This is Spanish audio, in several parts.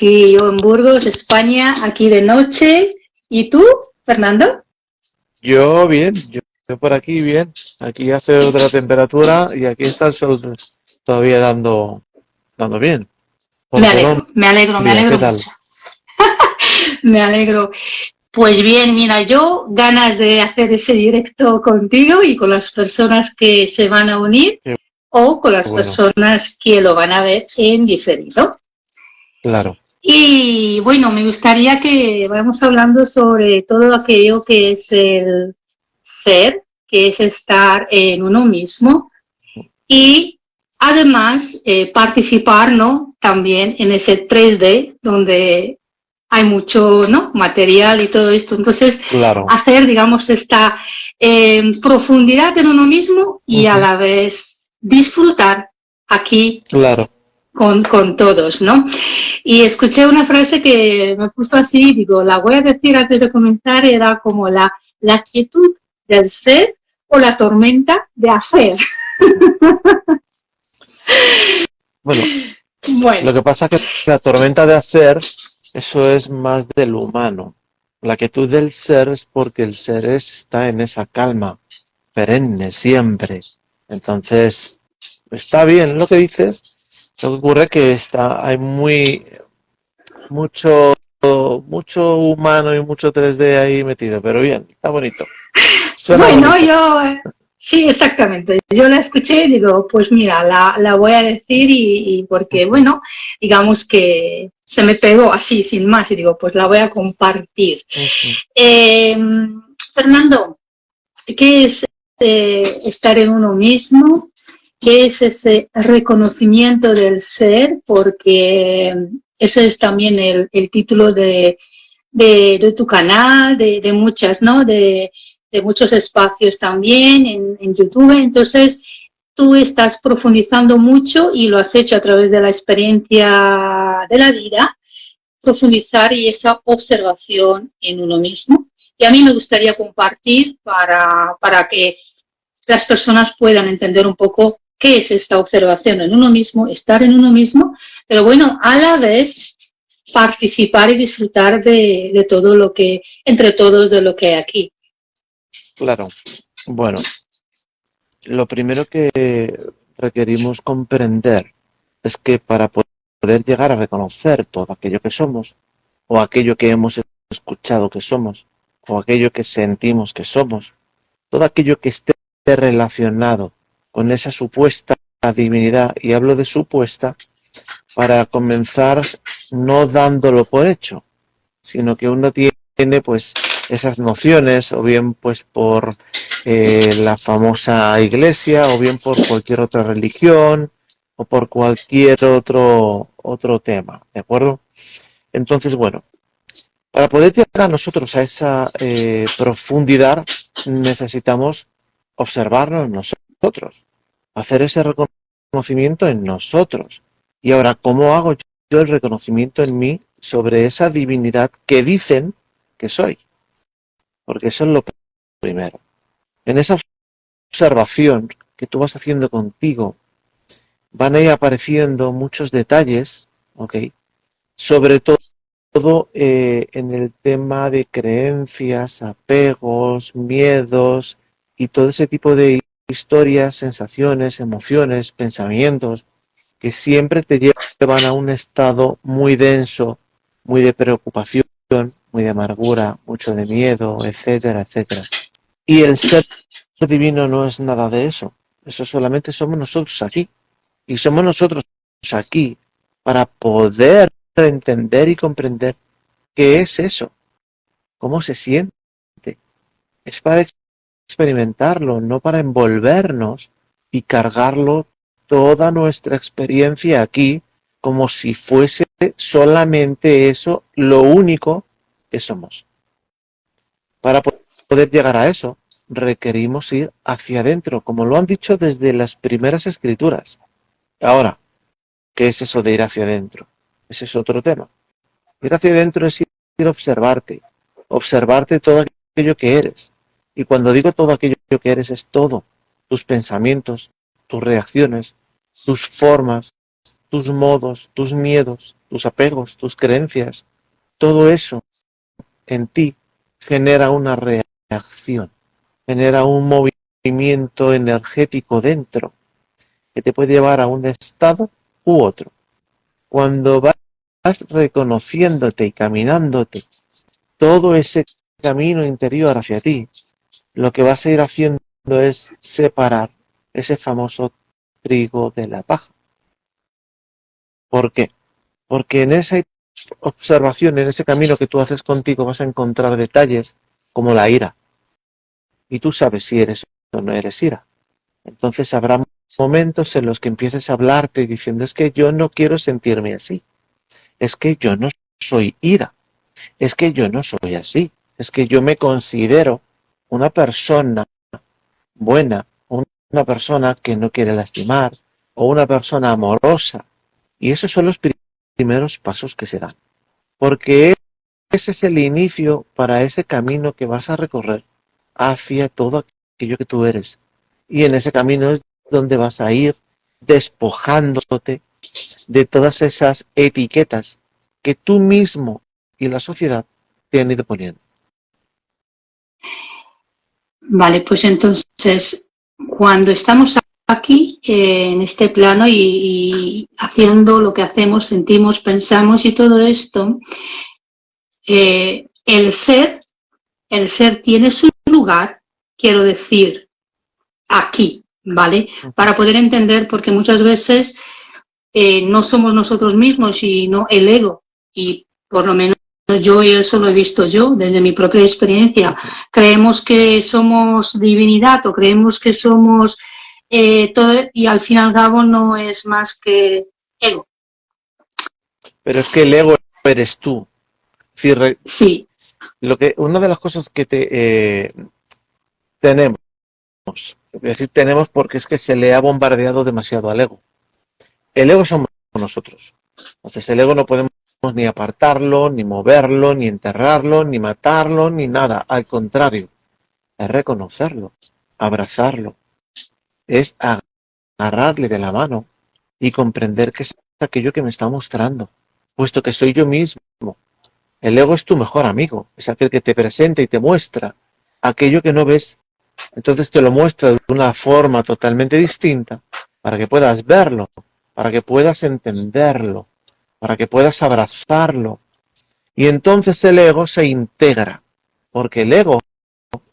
aquí yo en Burgos, España, aquí de noche. ¿Y tú, Fernando? Yo bien, yo por aquí bien. Aquí hace otra temperatura y aquí está el sol todavía dando bien. Por Me Colombia, alegro ¿qué tal? mucho. Me alegro. Pues bien, mira, yo ganas de hacer ese directo contigo y con las personas que se van a unir Qué o con las bueno, personas que lo van a ver en diferido. claro. Y bueno, me gustaría que vayamos hablando sobre todo aquello que es el ser, que es estar en uno mismo y además participar, ¿no? También en ese 3D donde hay mucho, ¿no? Material y todo esto. Entonces, Claro, hacer, digamos, esta profundidad en uno mismo y a ujú, la vez disfrutar aquí claro. con todos, ¿no? Y escuché una frase que me puso así, digo, la voy a decir antes de comenzar, era como la quietud del ser o la tormenta de hacer. Ujú. Bueno, lo Bueno, que pasa es que la tormenta de hacer, eso es más del humano. La quietud del ser es porque el ser está en esa calma perenne siempre. Entonces, está bien lo que dices. Lo que ocurre es que hay mucho, mucho humano y mucho 3D ahí metido, pero bien, está bonito. Suena bueno, bonito. yo, sí, exactamente. Yo la escuché y digo, pues mira, la voy a decir y porque, Ujú, bueno, digamos que se me pegó así, sin más, y digo, pues la voy a compartir. ujú. Eh, Fernando, ¿qué es estar en uno mismo? ¿Qué es ese reconocimiento del ser? Porque ese es también el título de tu canal, de muchas, ¿no? De muchos espacios también en YouTube. Entonces, tú estás profundizando mucho y lo has hecho a través de la experiencia de la vida, profundizar y esa observación en uno mismo. Y a mí me gustaría compartir para que las personas puedan entender un poco qué es esta observación en uno mismo, estar en uno mismo, pero bueno, a la vez participar y disfrutar de todo lo que, entre todos, de lo que hay aquí. Claro. Bueno, lo primero que requerimos comprender es que para poder llegar a reconocer todo aquello que somos, o aquello que hemos escuchado que somos, o aquello que sentimos que somos, todo aquello que esté relacionado con esa supuesta divinidad, y hablo de supuesta, para comenzar no dándolo por hecho, sino que uno tiene pues esas nociones, o bien pues por la famosa iglesia, o bien por cualquier otra religión, o por cualquier otro tema, ¿de acuerdo? Entonces, bueno, para poder llegar a nosotros a esa profundidad, necesitamos observarnos nosotros, hacer ese reconocimiento en nosotros. Y ahora, ¿cómo hago yo el reconocimiento en mí sobre esa divinidad que dicen que soy? Porque eso es lo primero. En esa observación que tú vas haciendo contigo, van a ir apareciendo muchos detalles, ¿ok? Sobre todo en el tema de creencias, apegos, miedos y todo ese tipo de historias, sensaciones, emociones, pensamientos que siempre te llevan a un estado muy denso, muy de preocupación, muy de amargura, mucho de miedo, etcétera, etcétera. Y el ser divino no es nada de eso. Eso solamente somos nosotros aquí. Y somos nosotros aquí para poder entender y comprender qué es eso, cómo se siente. Es para experimentarlo, no para envolvernos y cargarlo toda nuestra experiencia aquí como si fuese solamente eso lo único que somos. Para poder llegar a eso, requerimos ir hacia adentro, como lo han dicho desde las primeras escrituras. Ahora, ¿qué es eso de ir hacia adentro? Ese es otro tema. Ir hacia adentro es ir a observarte todo aquello que eres. Y cuando digo todo aquello que eres, es todo. Tus pensamientos, tus reacciones, tus formas, tus modos, tus miedos, tus apegos, tus creencias, todo eso en ti genera una reacción, genera un movimiento energético dentro que te puede llevar a un estado u otro. Cuando vas reconociéndote y caminándote todo ese camino interior hacia ti, lo que vas a ir haciendo es separar ese famoso trigo de la paja. ¿Por qué? Porque en esa observación, en ese camino que tú haces contigo, vas a encontrar detalles como la ira. Y tú sabes si eres o no eres ira. Entonces habrá momentos en los que empieces a hablarte diciendo, es que yo no quiero sentirme así. Es que yo no soy ira. Es que yo no soy así. Es que yo me considero una persona buena, una persona que no quiere lastimar, o una persona amorosa. Y esos son los primeros pasos que se dan. Porque ese es el inicio para ese camino que vas a recorrer hacia todo aquello que tú eres. Y en ese camino es donde vas a ir despojándote de todas esas etiquetas que tú mismo y la sociedad te han ido poniendo. Vale, pues entonces, cuando estamos aquí, en este plano y haciendo lo que hacemos, sentimos, pensamos y todo esto, el ser tiene su lugar, quiero decir, aquí, ¿vale? Para poder entender, porque muchas veces no somos nosotros mismos y no el ego, y por lo menos yo eso lo he visto yo desde mi propia experiencia. Creemos que somos divinidad o creemos que somos todo, y al fin y al cabo no es más que ego. Pero es que el ego eres tú. Sí. Una de las cosas que tenemos, voy a decir tenemos porque es que se le ha bombardeado demasiado al ego. El ego somos nosotros. Entonces el ego no podemos ni apartarlo, ni moverlo, ni enterrarlo, ni matarlo, ni nada. Al contrario, es reconocerlo, abrazarlo, es agarrarle de la mano y comprender que es aquello que me está mostrando, puesto que soy yo mismo. El ego es tu mejor amigo, es aquel que te presenta y te muestra aquello que no ves. Entonces te lo muestra de una forma totalmente distinta para que puedas verlo, para que puedas entenderlo, para que puedas abrazarlo. Y entonces el ego se integra, porque el ego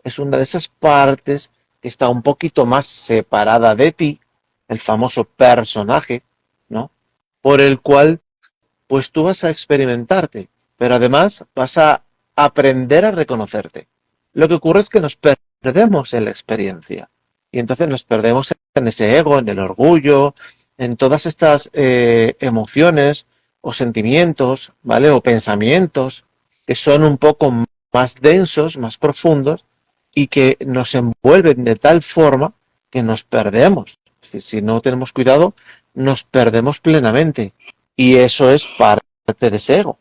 es una de esas partes que está un poquito más separada de ti, el famoso personaje, ¿no? Por el cual, pues tú vas a experimentarte, pero además vas a aprender a reconocerte. Lo que ocurre es que nos perdemos en la experiencia. Y entonces nos perdemos en ese ego, en el orgullo, en todas estas emociones o sentimientos, ¿vale? O pensamientos que son un poco más densos, más profundos y que nos envuelven de tal forma que nos perdemos. Es decir, si no tenemos cuidado, nos perdemos plenamente. Y eso es parte de ese ego.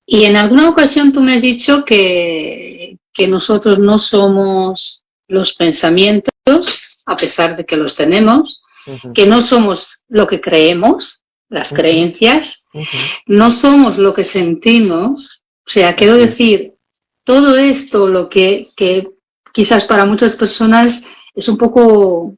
Y en alguna ocasión tú me has dicho que nosotros no somos los pensamientos, a pesar de que los tenemos, que no somos lo que creemos, las creencias, no somos lo que sentimos. O sea, quiero decir, todo esto, lo que quizás para muchas personas es un poco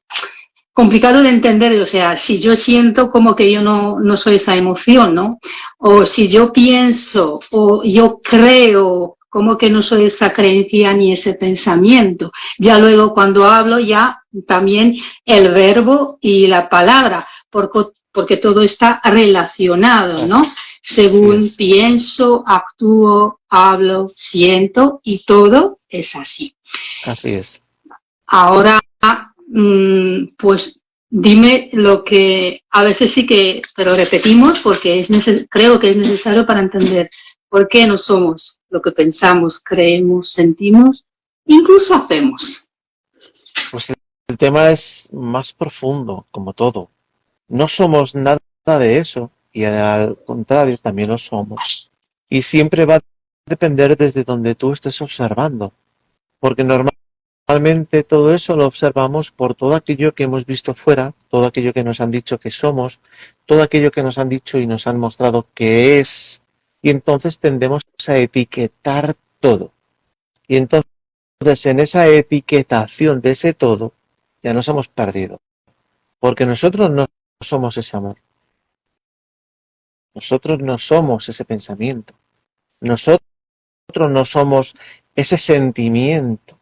complicado de entender, o sea, si yo siento como que yo no soy esa emoción, ¿no? O si yo pienso o yo creo como que no soy esa creencia ni ese pensamiento. Ya luego cuando hablo ya también el verbo y la palabra, porque todo está relacionado, ¿no? Según pienso, actúo, hablo, siento y todo es así. Así es. Ahora, pues dime lo que a veces sí que, pero repetimos porque creo que es necesario para entender por qué no somos lo que pensamos, creemos, sentimos, incluso hacemos. Pues el tema es más profundo, como todo. No somos nada de eso y al contrario también lo somos. Y siempre va a depender desde donde tú estés observando, porque normalmente normalmente todo eso lo observamos por todo aquello que hemos visto fuera, todo aquello que nos han dicho que somos, todo aquello que nos han dicho y nos han mostrado que es, y entonces tendemos a etiquetar todo. Y entonces en esa etiquetación de ese todo ya nos hemos perdido, porque nosotros no somos ese amor, nosotros no somos ese pensamiento, nosotros no somos ese sentimiento.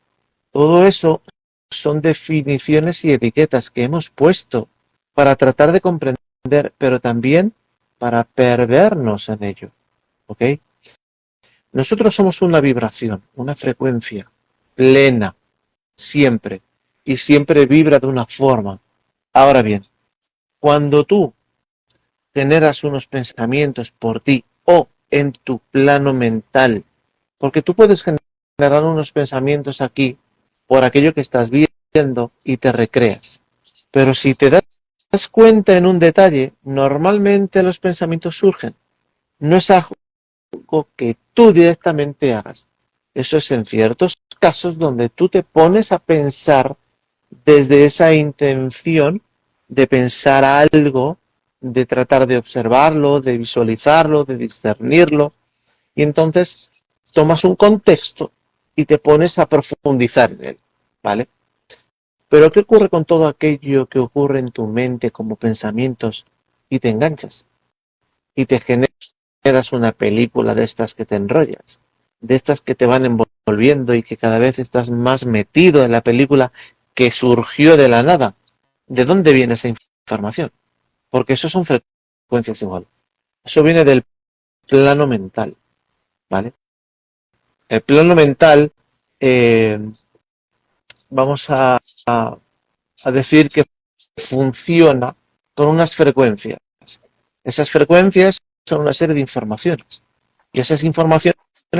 Todo eso son definiciones y etiquetas que hemos puesto para tratar de comprender, pero también para perdernos en ello. ¿Ok? Nosotros somos una vibración, una frecuencia plena, siempre, y siempre vibra de una forma. Ahora bien, cuando tú generas unos pensamientos por ti o en tu plano mental, porque tú puedes generar unos pensamientos aquí por aquello que estás viendo y te recreas. Pero si te das cuenta en un detalle, normalmente los pensamientos surgen. No es algo que tú directamente hagas. Eso es en ciertos casos donde tú te pones a pensar desde esa intención de pensar algo, de tratar de observarlo, de visualizarlo, de discernirlo, y entonces tomas un contexto y te pones a profundizar en él, ¿vale? Pero ¿qué ocurre con todo aquello que ocurre en tu mente como pensamientos y te enganchas? Y te generas una película de estas que te enrollas, de estas que te van envolviendo y que cada vez estás más metido en la película que surgió de la nada. ¿De dónde viene esa información? Porque eso son frecuencias igual. Eso viene del plano mental, ¿vale? El plano mental, eh, vamos a decir que funciona con unas frecuencias. Esas frecuencias son una serie de informaciones. Y esas informaciones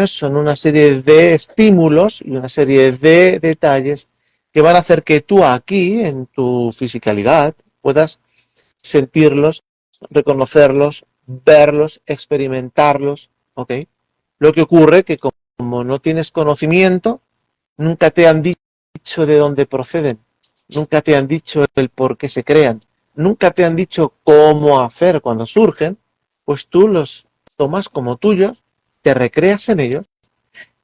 son una serie de estímulos y una serie de detalles que van a hacer que tú aquí, en tu fisicalidad, puedas sentirlos, reconocerlos, verlos, experimentarlos, ¿ok? Lo que ocurre que como no tienes conocimiento, nunca te han dicho de dónde proceden, nunca te han dicho el por qué se crean, nunca te han dicho cómo hacer cuando surgen, pues tú los tomas como tuyos, te recreas en ellos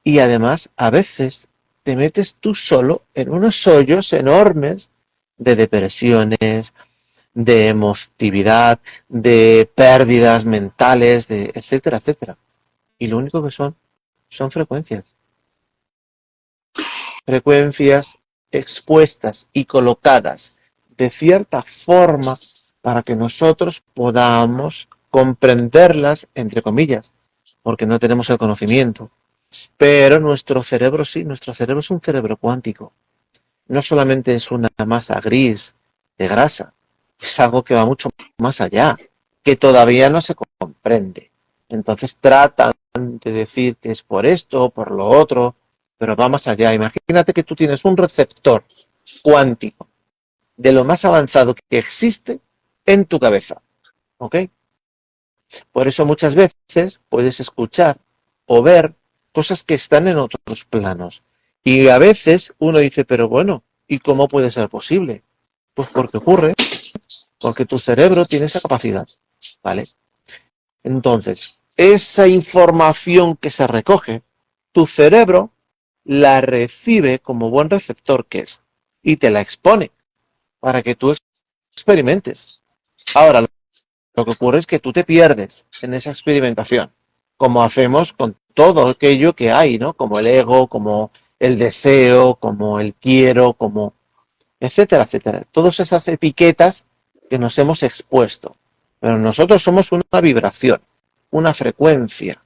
y además a veces te metes tú solo en unos hoyos enormes de depresiones, de emotividad, de pérdidas mentales, de etcétera, etcétera. Y lo único que son frecuencias. Frecuencias expuestas y colocadas de cierta forma para que nosotros podamos comprenderlas, entre comillas, porque no tenemos el conocimiento. Pero nuestro cerebro sí, nuestro cerebro es un cerebro cuántico. No solamente es una masa gris de grasa, es algo que va mucho más allá, que todavía no se comprende. Entonces tratan de decir que es por esto o por lo otro, pero va más allá. Imagínate que tú tienes un receptor cuántico de lo más avanzado que existe en tu cabeza, ¿ok? Por eso muchas veces puedes escuchar o ver cosas que están en otros planos. Y a veces uno dice, pero bueno, ¿y cómo puede ser posible? Pues porque ocurre, porque tu cerebro tiene esa capacidad, ¿vale? Entonces, esa información que se recoge, tu cerebro la recibe como buen receptor que es y te la expone para que tú experimentes. Ahora, lo que ocurre es que tú te pierdes en esa experimentación, como hacemos con todo aquello que hay, ¿no? Como el ego, como el deseo, como el quiero, como etcétera, etcétera. Todas esas etiquetas que nos hemos expuesto. Pero nosotros somos una vibración, una frecuencia.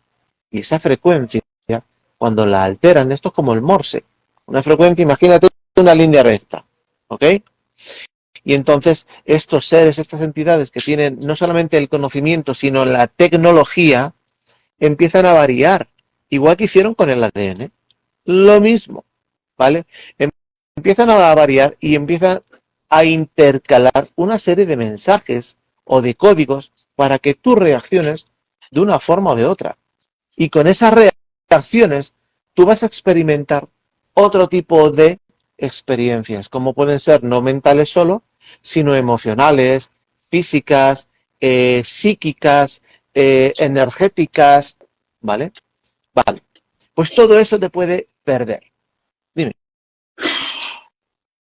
Y esa frecuencia, cuando la alteran, esto es como el Morse. Una frecuencia, imagínate una línea recta, ¿ok? Y entonces estos seres, estas entidades que tienen no solamente el conocimiento, sino la tecnología, empiezan a variar, igual que hicieron con el ADN. Lo mismo, ¿vale? Empiezan a variar y empiezan a intercalar una serie de mensajes o de códigos para que tú reacciones de una forma o de otra. Y con esas reacciones tú vas a experimentar otro tipo de experiencias, como pueden ser no mentales solo, sino emocionales, físicas, psíquicas, energéticas, ¿vale? Vale. Pues todo eso te puede perder. Dime.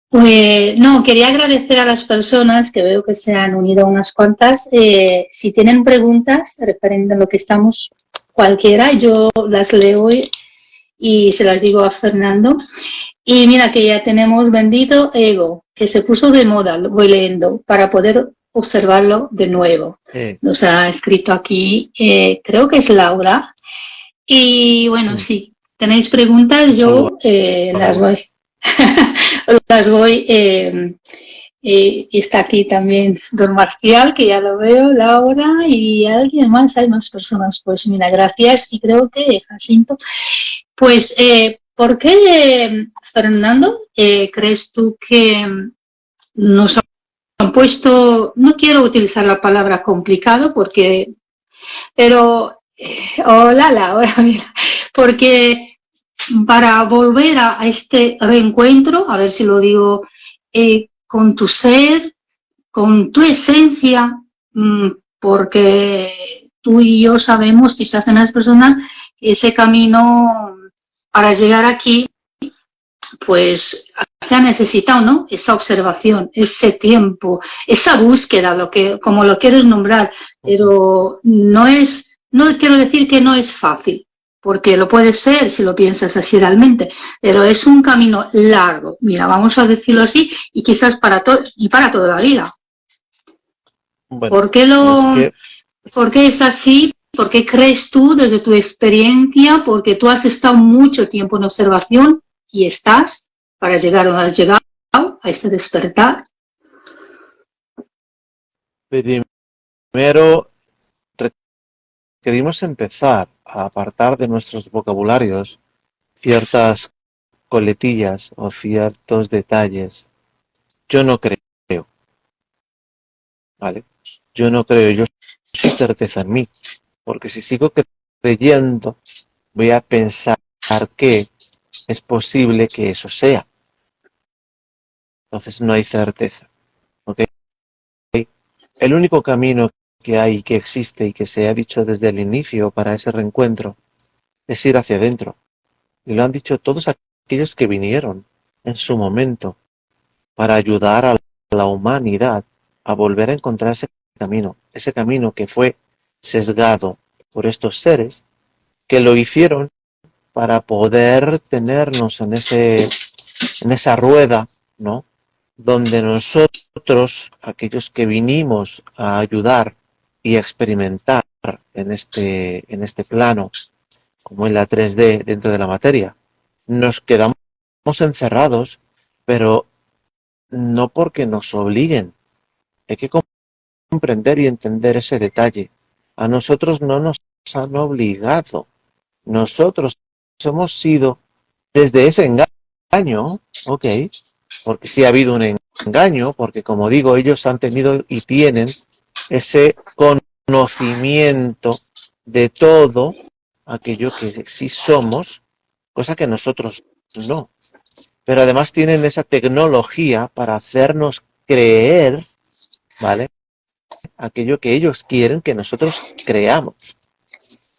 Pues no, quería agradecer a las personas que veo que se han unido unas cuantas. Si tienen preguntas referente a lo que estamos cualquiera, yo las leo y se las digo a Fernando. Y mira que ya tenemos bendito ego, que se puso de moda, lo voy leyendo, para poder observarlo de nuevo. Nos ha escrito aquí, creo que es Laura. Y bueno, si tenéis preguntas, yo las voy. las voy. Y está aquí también Don Marcial, que ya lo veo, Laura y alguien más, hay más personas. Pues mira, gracias. Y creo que Jacinto. Pues, ¿por qué, Fernando, crees tú que nos han puesto, no quiero utilizar la palabra complicado, porque, pero, hola Laura, mira, porque para volver a este reencuentro, a ver si lo digo, con tu ser, con tu esencia, porque tú y yo sabemos, quizás en las personas, que ese camino para llegar aquí, pues se ha necesitado, ¿no? Esa observación, ese tiempo, esa búsqueda, lo que, como lo quieres nombrar, pero no quiero decir que no es fácil, porque lo puede ser si lo piensas así realmente, pero es un camino largo, mira, vamos a decirlo así, y quizás para toda la vida. Bueno, ¿Por qué es así? ¿Por qué crees tú desde tu experiencia? Porque tú has estado mucho tiempo en observación y estás para llegar a donde has llegado, a este despertar. Primero, requerimos empezar a apartar de nuestros vocabularios ciertas coletillas o ciertos detalles. Yo no creo, ¿vale? Yo no creo, yo soy certeza en mí, porque si sigo creyendo, voy a pensar que es posible que eso sea. Entonces no hay certeza, ¿ok? El único camino que hay, que existe y que se ha dicho desde el inicio para ese reencuentro es ir hacia adentro. Y lo han dicho todos aquellos que vinieron en su momento para ayudar a la humanidad a volver a encontrar ese camino que fue sesgado por estos seres que lo hicieron para poder tenernos en esa rueda, ¿no? Donde nosotros, aquellos que vinimos a ayudar y a experimentar en este plano, como en la 3D dentro de la materia, nos quedamos encerrados, pero no porque nos obliguen. Hay que comprender y entender ese detalle. A nosotros no nos han obligado. Nosotros hemos sido desde ese engaño, ok, porque sí ha habido un engaño, porque como digo, ellos han tenido y tienen ese conocimiento de todo aquello que sí somos, cosa que nosotros no. Pero además tienen esa tecnología para hacernos creer, ¿vale? Aquello que ellos quieren que nosotros creamos.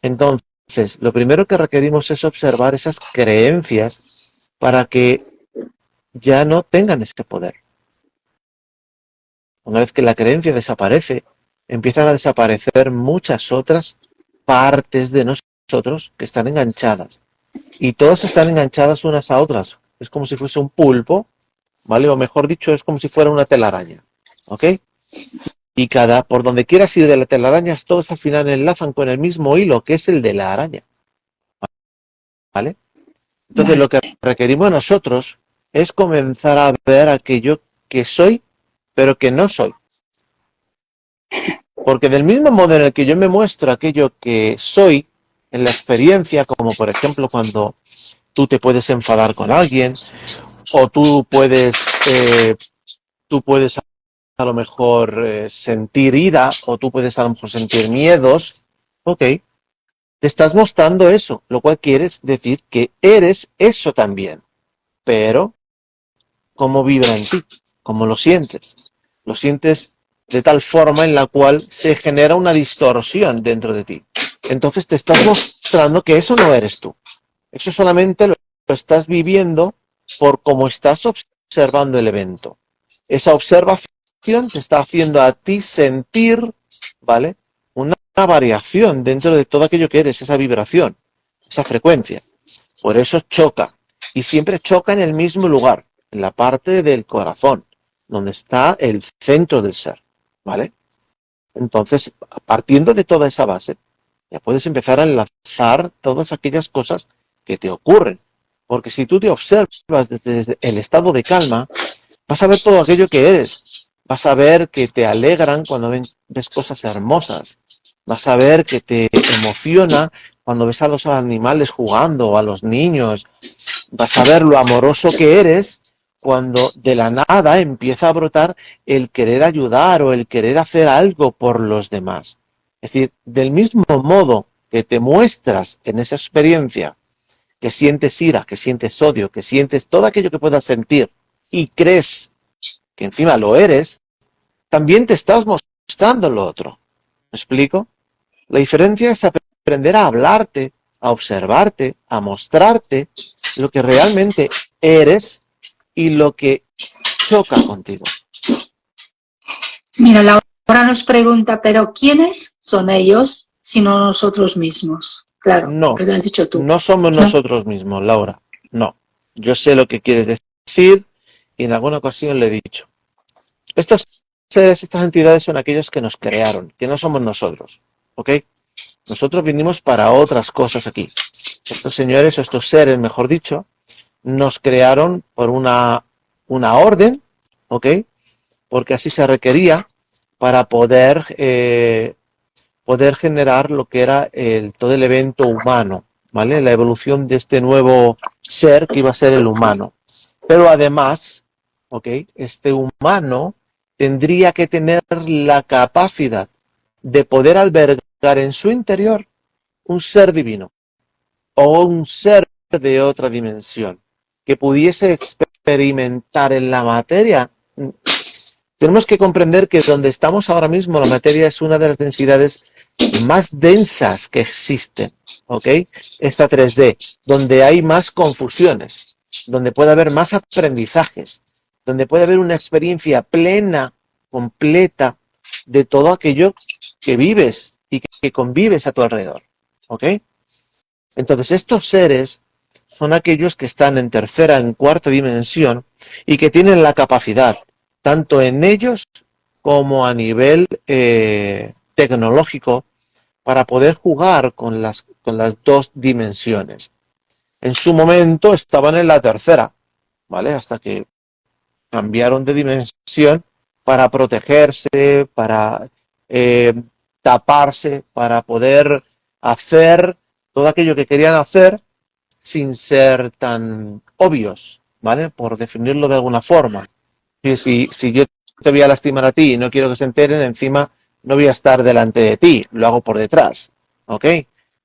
Entonces, lo primero que requerimos es observar esas creencias para que ya no tengan ese poder. Una vez que la creencia desaparece, empiezan a desaparecer muchas otras partes de nosotros que están enganchadas. Y todas están enganchadas unas a otras. Es como si fuese un pulpo, ¿vale? O mejor dicho, es como si fuera una telaraña, ¿ok? Y por donde quieras ir de la telaraña, todos al final enlazan con el mismo hilo, que es el de la araña, ¿vale? Entonces lo que requerimos nosotros es comenzar a ver aquello que soy, pero que no soy. Porque del mismo modo en el que yo me muestro aquello que soy en la experiencia, como por ejemplo cuando tú te puedes enfadar con alguien, o tú puedes a lo mejor sentir ira, o tú puedes a lo mejor sentir miedos, ok, te estás mostrando eso, lo cual quiere decir que eres eso también, pero cómo vibra en ti, cómo lo sientes. Lo sientes de tal forma en la cual se genera una distorsión dentro de ti. Entonces te estás mostrando que eso no eres tú. Eso solamente lo estás viviendo por cómo estás observando el evento. Esa observación te está haciendo a ti sentir, ¿vale?, una variación dentro de todo aquello que eres, esa vibración, esa frecuencia. Por eso choca. Y siempre choca en el mismo lugar, en la parte del corazón, donde está el centro del ser, ¿vale? Entonces, partiendo de toda esa base, ya puedes empezar a enlazar todas aquellas cosas que te ocurren. Porque si tú te observas desde el estado de calma, vas a ver todo aquello que eres. Vas a ver que te alegran cuando ves cosas hermosas. Vas a ver que te emociona cuando ves a los animales jugando o a los niños. Vas a ver lo amoroso que eres cuando de la nada empieza a brotar el querer ayudar o el querer hacer algo por los demás. Es decir, del mismo modo que te muestras en esa experiencia, que sientes ira, que sientes odio, que sientes todo aquello que puedas sentir y crees que encima lo eres, también te estás mostrando lo otro. ¿Me explico? La diferencia es aprender a hablarte, a observarte, a mostrarte lo que realmente eres y lo que choca contigo. Mira, Laura nos pregunta, ¿pero quiénes son ellos sino nosotros mismos? Claro, No, que lo has dicho tú. no somos nosotros mismos, Laura. No. Yo sé lo que quieres decir y en alguna ocasión le he dicho. Estos seres, estas entidades son aquellos que nos crearon, que no somos nosotros. ¿Ok? Nosotros vinimos para otras cosas aquí. Estos señores, o estos seres, mejor dicho, nos crearon por una orden, ¿ok? Porque así se requería para poder generar lo que era todo el evento humano, ¿vale? La evolución de este nuevo ser que iba a ser el humano. Pero además, ¿ok?, este humano tendría que tener la capacidad de poder albergar en su interior un ser divino o un ser de otra dimensión que pudiese experimentar en la materia. Tenemos que comprender que donde estamos ahora mismo, la materia es una de las densidades más densas que existen, ¿ok? Esta 3D, donde hay más confusiones, donde puede haber más aprendizajes, donde puede haber una experiencia plena, completa, de todo aquello que vives y que convives a tu alrededor, ¿ok? Entonces, estos seres son aquellos que están en tercera, en cuarta dimensión y que tienen la capacidad, tanto en ellos como a nivel tecnológico, para poder jugar con las dos dimensiones. En su momento estaban en la tercera, ¿vale? Hasta que cambiaron de dimensión para protegerse, para taparse, para poder hacer todo aquello que querían hacer sin ser tan obvios, ¿vale? Por definirlo de alguna forma. Si yo te voy a lastimar a ti y no quiero que se enteren, encima no voy a estar delante de ti, lo hago por detrás, ¿ok?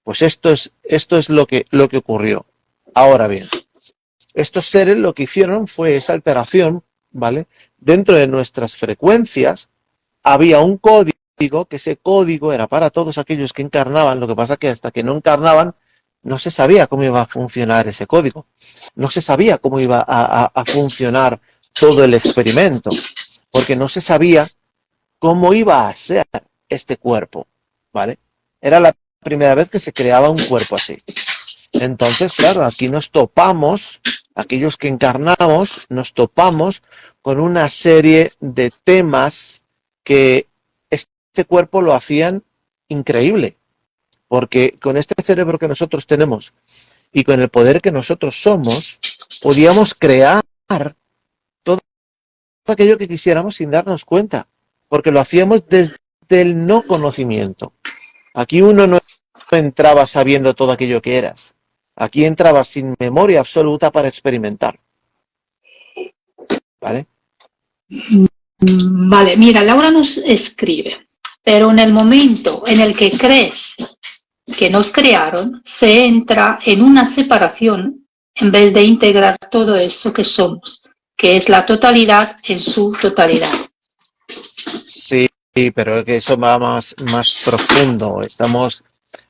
Pues esto es lo que ocurrió. Ahora bien, estos seres lo que hicieron fue esa alteración, ¿vale? Dentro de nuestras frecuencias había un código, que ese código era para todos aquellos que encarnaban. Lo que pasa que hasta que no encarnaban no se sabía cómo iba a funcionar ese código, no se sabía cómo iba a funcionar todo el experimento, porque no se sabía cómo iba a ser este cuerpo, ¿vale? Era la primera vez que se creaba un cuerpo así. Entonces, claro, aquí nos topamos, aquellos que encarnamos, nos topamos con una serie de temas que este cuerpo lo hacían increíble, porque con este cerebro que nosotros tenemos y con el poder que nosotros somos, podíamos crear todo aquello que quisiéramos sin darnos cuenta, porque lo hacíamos desde el no conocimiento. Aquí uno no entraba sabiendo todo aquello que eras. Aquí entrabas sin memoria absoluta para experimentar. ¿Vale? Vale, mira, Laura nos escribe, pero en el momento en el que crees que nos crearon, se entra en una separación en vez de integrar todo eso que somos. que es la totalidad en su totalidad. Sí, pero es que eso va más profundo.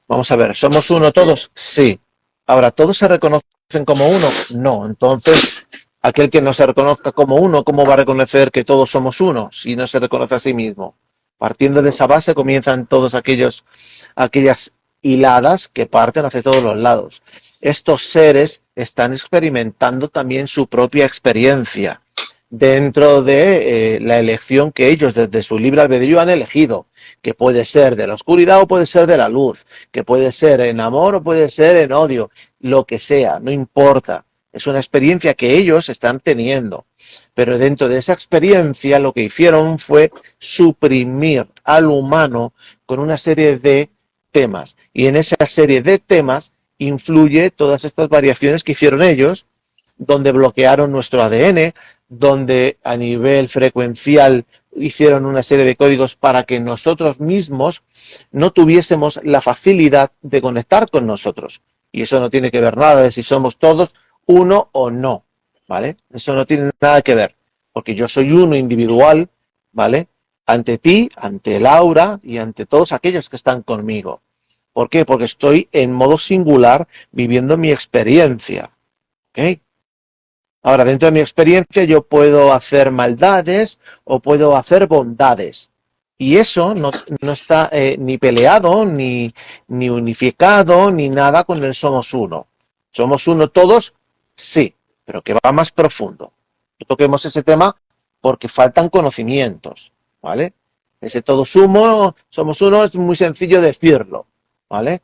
Vamos a ver, ¿somos uno todos? Sí. Ahora, ¿todos se reconocen como uno? No. Entonces, aquel que no se reconozca como uno, ¿cómo va a reconocer que todos somos uno si no se reconoce a sí mismo? Partiendo de esa base comienzan todos aquellas hiladas que parten hacia todos los lados. Estos seres están experimentando también su propia experiencia dentro de la elección que ellos desde su libre albedrío han elegido, que puede ser de la oscuridad o puede ser de la luz, que puede ser en amor o puede ser en odio, lo que sea, no importa. Es una experiencia que ellos están teniendo. Pero dentro de esa experiencia lo que hicieron fue suprimir al humano con una serie de temas. Y en esa serie de temas influye todas estas variaciones que hicieron ellos, donde bloquearon nuestro ADN, donde a nivel frecuencial hicieron una serie de códigos para que nosotros mismos no tuviésemos la facilidad de conectar con nosotros. Y eso no tiene que ver nada de si somos todos uno o no, ¿vale? Eso no tiene nada que ver, porque yo soy uno individual, ¿vale? Ante ti, ante Laura y ante todos aquellos que están conmigo. ¿Por qué? Porque estoy en modo singular viviendo mi experiencia, ¿ok? Ahora, dentro de mi experiencia yo puedo hacer maldades o puedo hacer bondades. Y eso no está ni peleado, ni unificado, ni nada con el somos uno. Somos uno todos, sí, pero que va más profundo. No toquemos ese tema porque faltan conocimientos, ¿vale? Ese todos somos uno, es muy sencillo decirlo, ¿vale?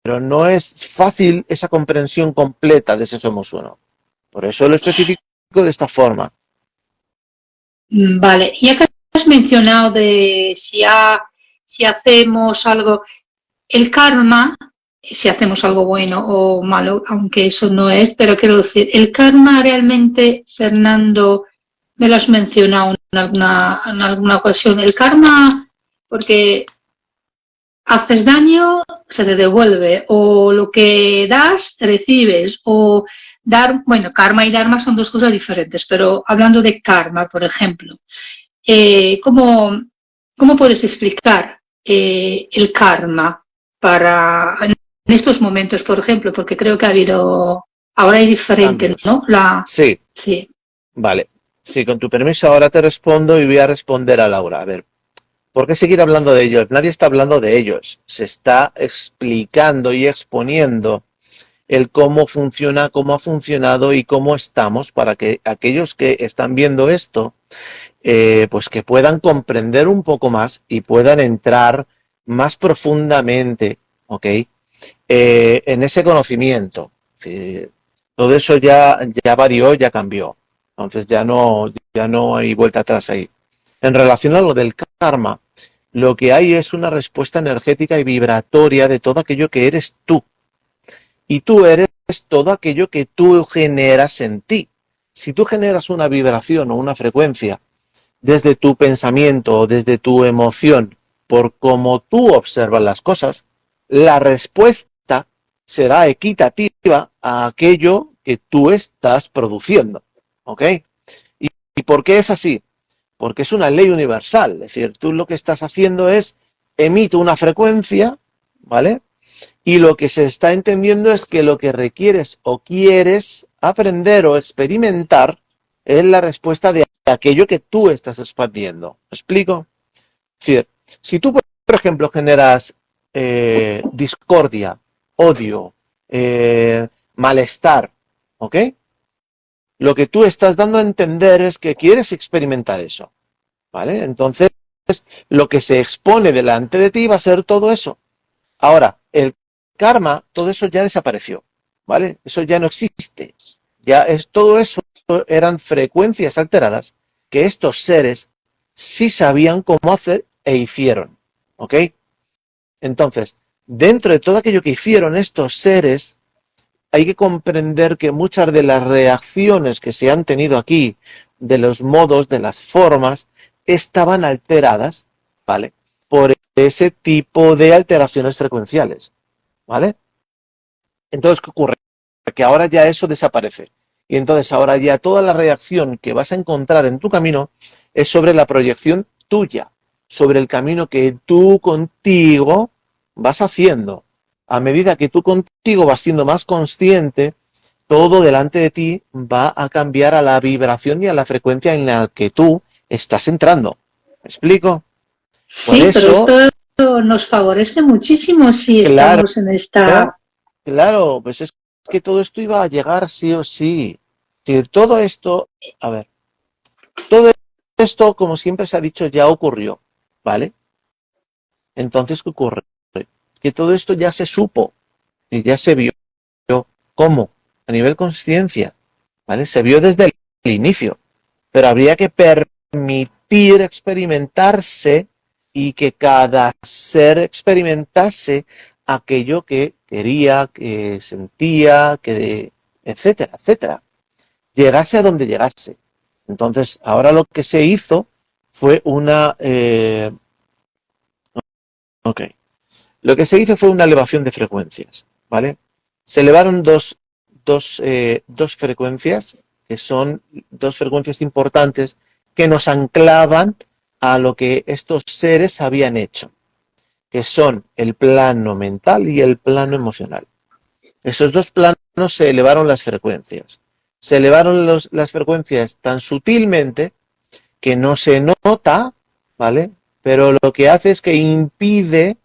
Pero no es fácil esa comprensión completa de ese somos uno. Por eso lo especifico de esta forma. Vale, ya que has mencionado de si hacemos algo, el karma, si hacemos algo bueno o malo, aunque eso no es, pero quiero decir, el karma realmente, Fernando, me lo has mencionado en alguna ocasión, el karma, porque haces daño, se te devuelve, o lo que das, recibes, o dar, bueno, karma y dharma son dos cosas diferentes, pero hablando de karma, por ejemplo, ¿cómo, ¿cómo puedes explicar el karma para en estos momentos, por ejemplo? Porque creo que ha habido, ahora hay diferente, Cambios. ¿no? La, Sí, sí. vale. Sí, con tu permiso ahora te respondo y voy a responder a Laura. A ver, ¿por qué seguir hablando de ellos? Nadie está hablando de ellos. Se está explicando y exponiendo el cómo funciona, cómo ha funcionado y cómo estamos para que aquellos que están viendo esto, pues que puedan comprender un poco más y puedan entrar más profundamente, ¿ok? En ese conocimiento. Sí, todo eso ya varió, ya cambió. Entonces ya no hay vuelta atrás ahí. En relación a lo del karma, lo que hay es una respuesta energética y vibratoria de todo aquello que eres tú. Y tú eres todo aquello que tú generas en ti. Si tú generas una vibración o una frecuencia desde tu pensamiento o desde tu emoción, por cómo tú observas las cosas, la respuesta será equitativa a aquello que tú estás produciendo. ¿Ok? ¿Y por qué es así? Porque es una ley universal. Es decir, tú lo que estás haciendo es emito una frecuencia, ¿vale? Y lo que se está entendiendo es que lo que requieres o quieres aprender o experimentar es la respuesta de aquello que tú estás expandiendo. ¿Me explico? Es decir, si tú, por ejemplo, generas discordia, odio, malestar, ¿ok? Lo que tú estás dando a entender es que quieres experimentar eso, ¿vale? Entonces, lo que se expone delante de ti va a ser todo eso. Ahora, el karma, todo eso ya desapareció, ¿vale? Eso ya no existe. Ya es todo eso eran frecuencias alteradas que estos seres sí sabían cómo hacer e hicieron, ¿ok? Entonces, dentro de todo aquello que hicieron estos seres, hay que comprender que muchas de las reacciones que se han tenido aquí, de los modos, de las formas, estaban alteradas, ¿vale? Por ese tipo de alteraciones frecuenciales, ¿vale? Entonces, ¿qué ocurre? Que ahora ya eso desaparece. Y entonces ahora ya toda la reacción que vas a encontrar en tu camino es sobre la proyección tuya, sobre el camino que tú contigo vas haciendo. A medida que tú contigo vas siendo más consciente, todo delante de ti va a cambiar a la vibración y a la frecuencia en la que tú estás entrando. ¿Me explico? Por Sí, pero eso, esto nos favorece muchísimo si claro, estamos en esta... claro, pues es que todo esto iba a llegar sí o sí. Es decir, todo esto, a ver, todo esto, como siempre se ha dicho, ya ocurrió, ¿vale? Entonces, ¿qué ocurre? Que todo esto ya se supo y ya se vio. ¿Cómo? A nivel conciencia, ¿vale? Se vio desde el inicio, pero habría que permitir experimentarse y que cada ser experimentase aquello que quería, que sentía, que etcétera, etcétera. Llegase a donde llegase. Entonces, ahora lo que se hizo fue ok. Lo que se hizo fue una elevación de frecuencias, ¿vale? Se elevaron dos frecuencias, que son dos frecuencias importantes que nos anclaban a lo que estos seres habían hecho, que son el plano mental y el plano emocional. Esos dos planos se elevaron las frecuencias. Se elevaron las frecuencias tan sutilmente que no se nota, ¿vale? Pero lo que hace es que impide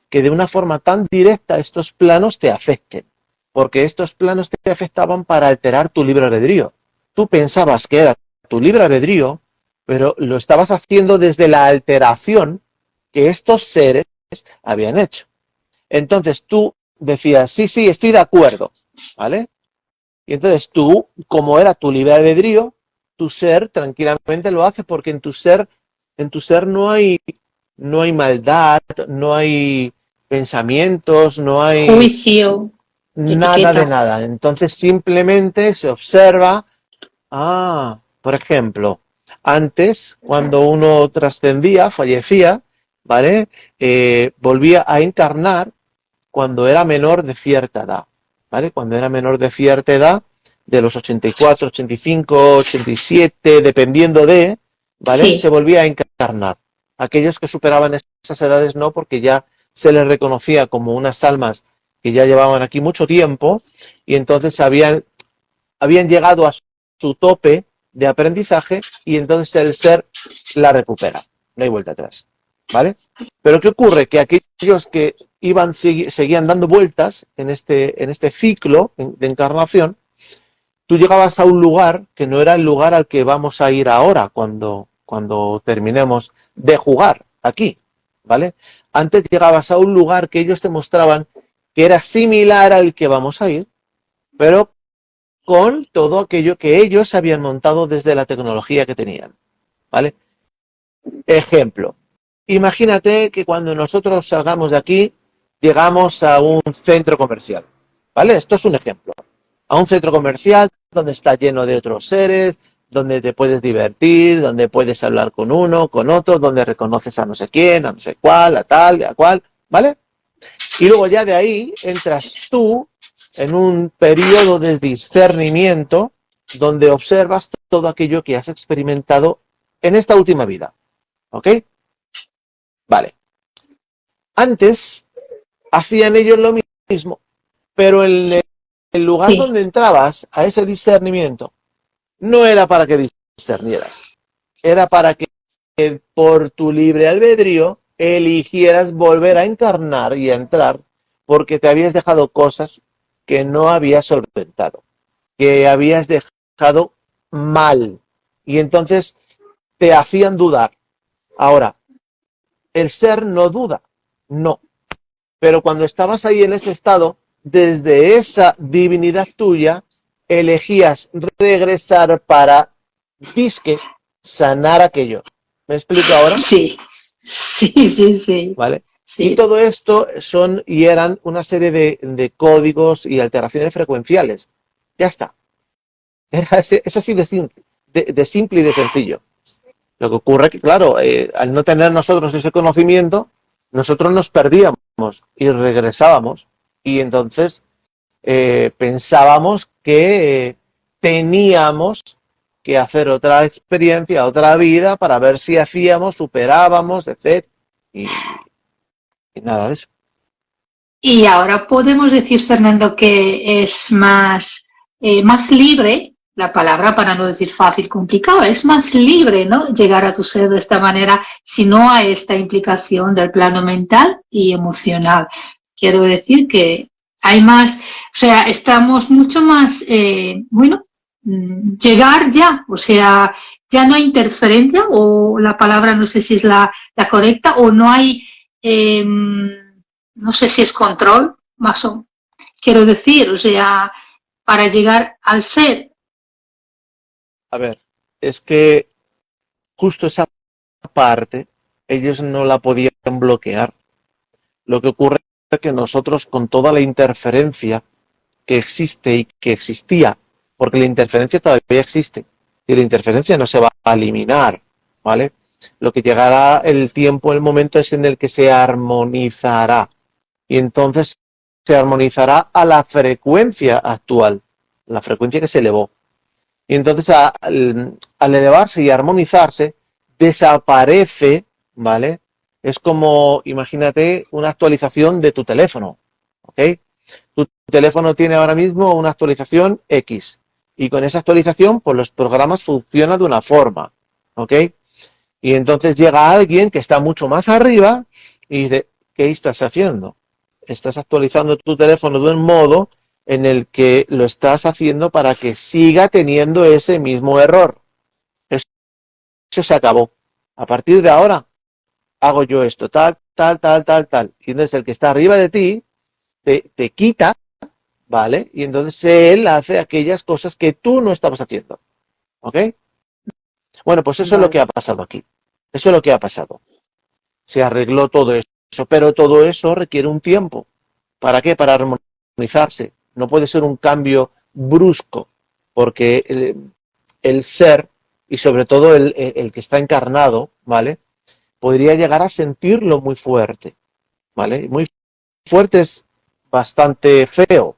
que de una forma tan directa estos planos te afecten, porque estos planos te afectaban para alterar tu libre albedrío. Tú pensabas que era tu libre albedrío, pero lo estabas haciendo desde la alteración que estos seres habían hecho. Entonces tú decías, sí, sí, estoy de acuerdo, ¿vale? Y entonces tú, como era tu libre albedrío, tu ser tranquilamente lo hace porque en tu ser no hay maldad, no hay pensamientos, no hay Juicio, nada de etiqueta. nada. Entonces simplemente se observa, por ejemplo, antes, cuando uno trascendía, fallecía, ¿vale? Volvía a encarnar cuando era menor de cierta edad, ¿vale? Cuando era menor de cierta edad, de los 84, 85, 87, dependiendo de, ¿vale? Se Sí, volvía a encarnar. Aquellos que superaban esas edades no, porque ya se les reconocía como unas almas que ya llevaban aquí mucho tiempo y entonces habían llegado a su tope de aprendizaje y entonces el ser la recupera. No hay vuelta atrás. ¿Vale? Pero ¿qué ocurre? Que aquellos que seguían dando vueltas en este ciclo de encarnación, tú llegabas a un lugar que no era el lugar al que vamos a ir ahora cuando terminemos de jugar aquí, ¿vale? Antes llegabas a un lugar que ellos te mostraban que era similar al que vamos a ir, pero con todo aquello que ellos habían montado desde la tecnología que tenían, ¿vale? Ejemplo, imagínate que cuando nosotros salgamos de aquí, llegamos a un centro comercial, ¿vale? Esto es un ejemplo. A un centro comercial donde está lleno de otros seres, donde te puedes divertir, donde puedes hablar con uno, con otro, donde reconoces a no sé quién, a no sé cuál, a tal, a cual, ¿vale? Y luego ya de ahí entras tú en un periodo de discernimiento donde observas todo aquello que has experimentado en esta última vida. ¿Ok? Vale. Antes hacían ellos lo mismo, pero en el lugar sí. donde entrabas a ese discernimiento no era para que discernieras, era para que por tu libre albedrío eligieras volver a encarnar y a entrar porque te habías dejado cosas que no habías solventado, que habías dejado mal y entonces te hacían dudar. Ahora, el ser no duda, no. Pero cuando estabas ahí en ese estado, desde esa divinidad tuya, elegías regresar para, disque, sanar aquello. ¿Me explico ahora? Sí, sí, sí, sí, ¿Vale? Y sí. todo esto eran una serie de códigos y alteraciones frecuenciales. Ya está. Es así de simple y de sencillo. Lo que ocurre es que, claro, al no tener nosotros ese conocimiento, nosotros nos perdíamos y regresábamos. Y entonces pensábamos teníamos que hacer otra experiencia, otra vida, para ver si hacíamos, superábamos, etc. Y nada de eso. Y ahora podemos decir, Fernando, que es más libre, la palabra para no decir fácil, complicado, es más libre, ¿no? Llegar a tu ser de esta manera, si no a esta implicación del plano mental y emocional. Quiero decir que hay más, o sea, estamos mucho más, llegar ya, o sea, ya no hay interferencia, o la palabra no sé si es la correcta, o no hay, no sé si es control, más o quiero decir, o sea, para llegar al ser. A ver, es que justo esa parte ellos no la podían bloquear. Lo que ocurre es que nosotros, con toda la interferencia que existe y que existía, porque la interferencia todavía existe, y la interferencia no se va a eliminar, ¿vale? Lo que llegará el tiempo, el momento es en el que se armonizará, y entonces se armonizará a la frecuencia actual, la frecuencia que se elevó. Y entonces al elevarse y armonizarse, desaparece, ¿vale? Es como, imagínate, una actualización de tu teléfono, ¿ok? Tu teléfono tiene ahora mismo una actualización X, y con esa actualización, pues los programas funcionan de una forma, ¿ok? Y entonces llega alguien que está mucho más arriba y dice, ¿qué estás haciendo? Estás actualizando tu teléfono de un modo en el que lo estás haciendo para que siga teniendo ese mismo error. Eso se acabó. A partir de ahora, hago yo esto, tal, tal, tal, tal, tal. Y entonces el que está arriba de ti te quita, ¿vale? Y entonces él hace aquellas cosas que tú no estabas haciendo. ¿Ok? Bueno, pues eso es lo que Vale. ha pasado aquí. Eso es lo que ha pasado. Se arregló todo eso, pero todo eso requiere un tiempo. ¿Para qué? Para armonizarse. No puede ser un cambio brusco, porque el ser, y sobre todo el que está encarnado, ¿vale? Podría llegar a sentirlo muy fuerte, ¿vale? Muy fuerte es bastante feo.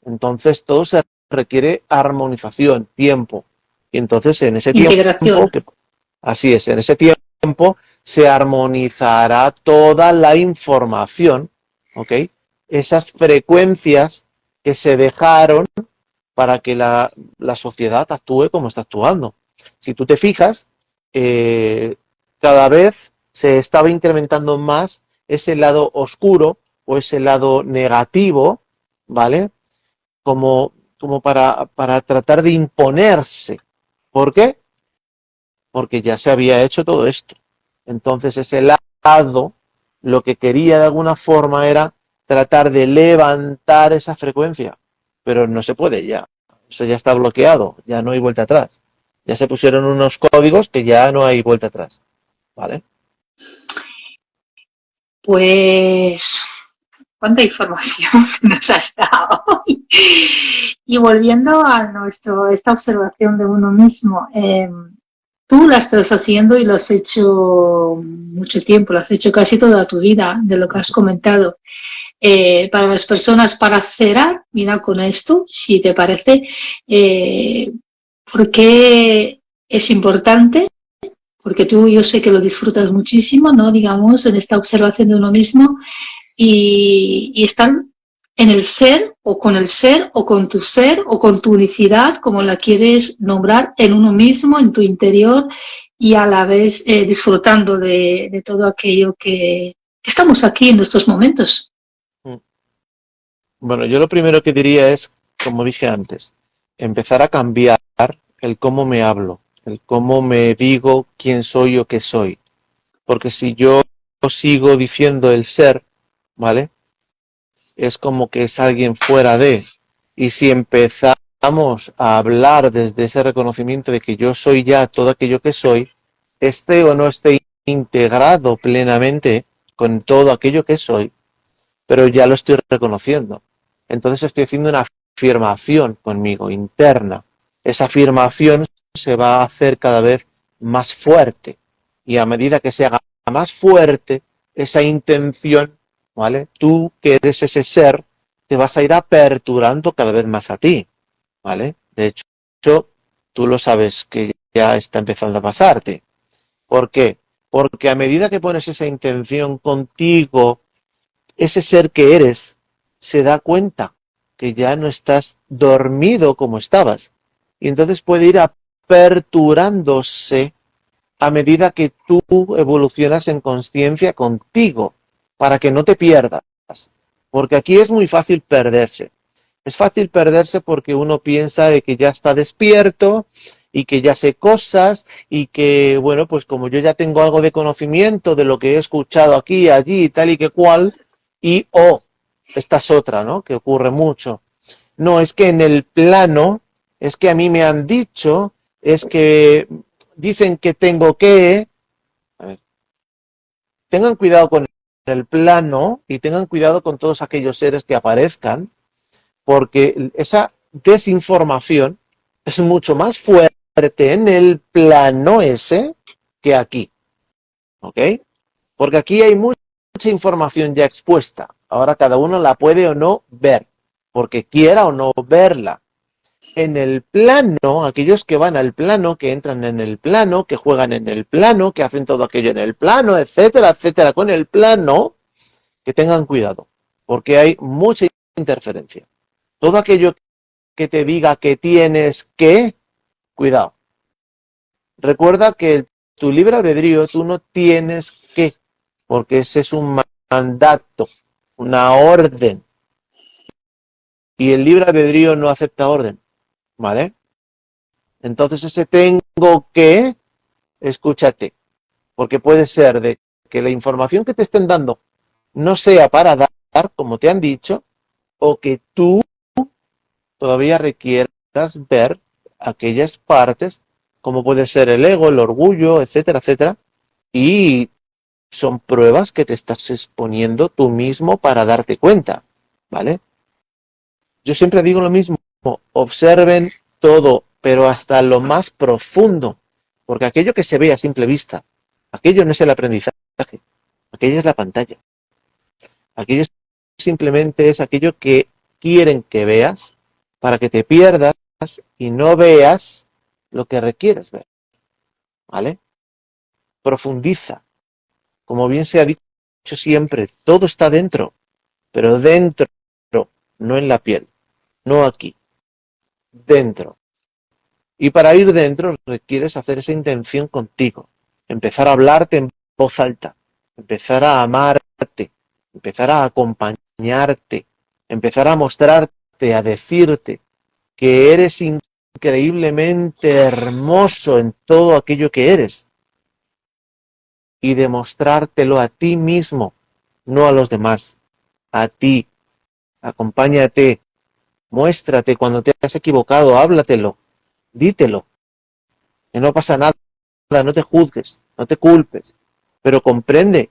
Entonces todo se requiere armonización, tiempo. Y entonces en ese Integración. tiempo, así es, en ese tiempo se armonizará toda la información, ¿ok? Esas frecuencias que se dejaron para que la sociedad actúe como está actuando. Si tú te fijas, cada vez se estaba incrementando más ese lado oscuro o ese lado negativo, ¿vale? Como para tratar de imponerse. ¿Por qué? Porque ya se había hecho todo esto. Entonces ese lado lo que quería de alguna forma era tratar de levantar esa frecuencia, pero no se puede ya. Eso ya está bloqueado, ya no hay vuelta atrás. Ya se pusieron unos códigos que ya no hay vuelta atrás, ¿vale? Pues, cuánta información nos has dado. Y volviendo a esta observación de uno mismo, tú la estás haciendo y lo has hecho mucho tiempo, lo has hecho casi toda tu vida, de lo que has comentado. Para las personas, para cerrar, mira con esto, si te parece, ¿por qué es importante? Porque tú, yo sé que lo disfrutas muchísimo, ¿no? Digamos, en esta observación de uno mismo y estar en el ser o con tu ser o con tu unicidad, como la quieres nombrar, en uno mismo, en tu interior y a la vez disfrutando de todo aquello que estamos aquí en estos momentos. Bueno, yo lo primero que diría es, como dije antes, empezar a cambiar el cómo me hablo, el cómo me digo quién soy o qué soy. Porque si yo sigo diciendo el ser, ¿vale? Es como que es alguien fuera de. Y si empezamos a hablar desde ese reconocimiento de que yo soy ya todo aquello que soy, esté o no esté integrado plenamente con todo aquello que soy, pero ya lo estoy reconociendo. Entonces estoy haciendo una afirmación conmigo, interna. Esa afirmación se va a hacer cada vez más fuerte. Y a medida que se haga más fuerte esa intención, ¿vale? Tú, que eres ese ser, te vas a ir aperturando cada vez más a ti, ¿vale? De hecho, tú lo sabes que ya está empezando a pasarte. ¿Por qué? Porque a medida que pones esa intención contigo, ese ser que eres se da cuenta que ya no estás dormido como estabas. Y entonces puede ir aperturándose a medida que tú evolucionas en conciencia contigo, para que no te pierdas. Porque aquí es muy fácil perderse. Es fácil perderse porque uno piensa de que ya está despierto y que ya sé cosas y que, bueno, pues como yo ya tengo algo de conocimiento de lo que he escuchado aquí, allí, tal y que cual, y, esta es otra, ¿no? Que ocurre mucho. No, es que en el plano, es que a mí me han dicho, es que dicen que tengo que... A ver, tengan cuidado con el plano y tengan cuidado con todos aquellos seres que aparezcan, porque esa desinformación es mucho más fuerte en el plano ese que aquí, ¿ok? Porque aquí hay mucha información ya expuesta. Ahora cada uno la puede o no ver, porque quiera o no verla. En el plano, aquellos que van al plano, que entran en el plano, que juegan en el plano, que hacen todo aquello en el plano, etcétera, etcétera, con el plano, que tengan cuidado, porque hay mucha interferencia. Todo aquello que te diga que tienes que, cuidado. Recuerda que tu libre albedrío tú no tienes que, porque ese es un mandato, una orden. Y el libre albedrío no acepta orden, ¿vale? Entonces ese tengo que, escúchate, porque puede ser de que la información que te estén dando no sea para dar, como te han dicho, o que tú todavía requieras ver aquellas partes, como puede ser el ego, el orgullo, etcétera, etcétera, y son pruebas que te estás exponiendo tú mismo para darte cuenta, ¿vale? Yo siempre digo lo mismo, observen todo, pero hasta lo más profundo, porque aquello que se ve a simple vista, aquello no es el aprendizaje, aquello es la pantalla, aquello simplemente es aquello que quieren que veas para que te pierdas y no veas lo que requieres ver, ¿vale? Profundiza. Como bien se ha dicho siempre, todo está dentro, pero dentro, no en la piel, no aquí, dentro. Y para ir dentro requieres hacer esa intención contigo, empezar a hablarte en voz alta, empezar a amarte, empezar a acompañarte, empezar a mostrarte, a decirte que eres increíblemente hermoso en todo aquello que eres y demostrártelo a ti mismo, no a los demás, a ti. Acompáñate, muéstrate cuando te has equivocado, háblatelo, dítelo, que no pasa nada, no te juzgues, no te culpes, pero comprende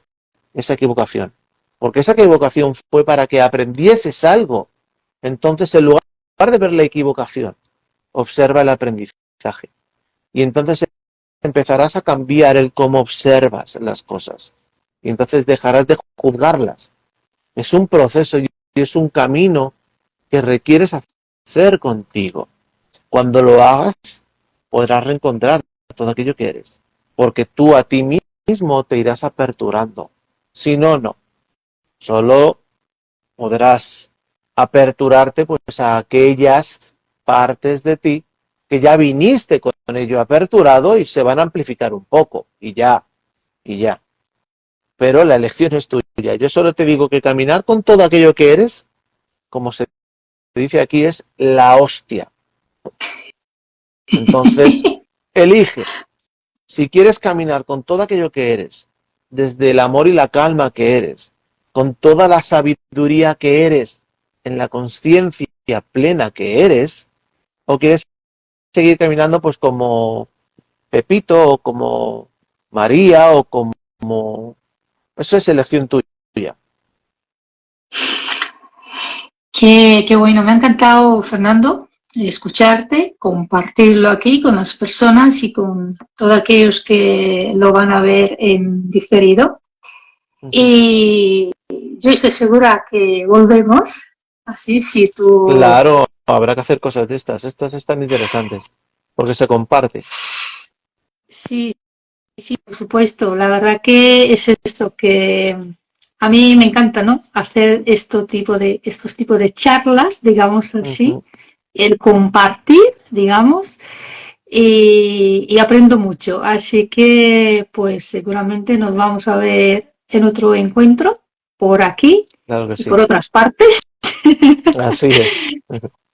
esa equivocación, porque esa equivocación fue para que aprendieses algo. Entonces, en lugar de ver la equivocación, observa el aprendizaje. Y entonces empezarás a cambiar el cómo observas las cosas. Y entonces dejarás de juzgarlas. Es un proceso y es un camino que requieres hacer contigo. Cuando lo hagas, podrás reencontrar todo aquello que eres. Porque tú a ti mismo te irás aperturando. Si no, no. Solo podrás aperturarte pues a aquellas partes de ti que ya viniste con ello aperturado y se van a amplificar un poco. Y ya. Pero la elección es tuya. Yo solo te digo que caminar con todo aquello que eres, como se dice aquí, es la hostia. Entonces, elige. Si quieres caminar con todo aquello que eres, desde el amor y la calma que eres, con toda la sabiduría que eres, en la conciencia plena que eres, o quieres seguir caminando pues como Pepito o como María o como... Eso es elección tuya. Qué bueno, me ha encantado, Fernando, escucharte, compartirlo aquí con las personas y con todos aquellos que lo van a ver en diferido. Y yo estoy segura que volvemos Así, sí, tú... Claro, habrá que hacer cosas de estas. Estas están interesantes, porque se comparte. Sí, sí, por supuesto. La verdad que es esto que a mí me encanta, ¿no? Hacer estos tipos de charlas, digamos así, Ujú. el compartir, digamos, y aprendo mucho. Así que, pues seguramente nos vamos a ver en otro encuentro por aquí Claro que y sí. por otras partes. Así es.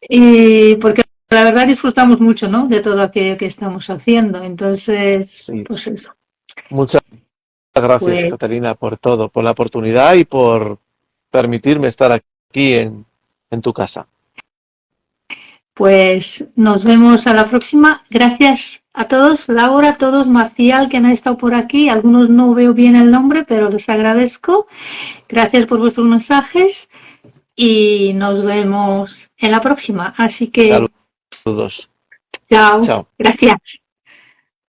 Y porque la verdad disfrutamos mucho, ¿no? De todo aquello que estamos haciendo. Entonces, Sí. pues eso. Muchas gracias, Pues, Catalina, por todo, por la oportunidad y por permitirme estar aquí en tu casa. pues nos vemos a la próxima. Gracias a todos, Laura, a todos, Marcial, que han estado por aquí. Algunos no veo bien el nombre, pero les agradezco. Gracias por vuestros mensajes y nos vemos en la próxima. Así que, Saludos. chao. Chao. Gracias.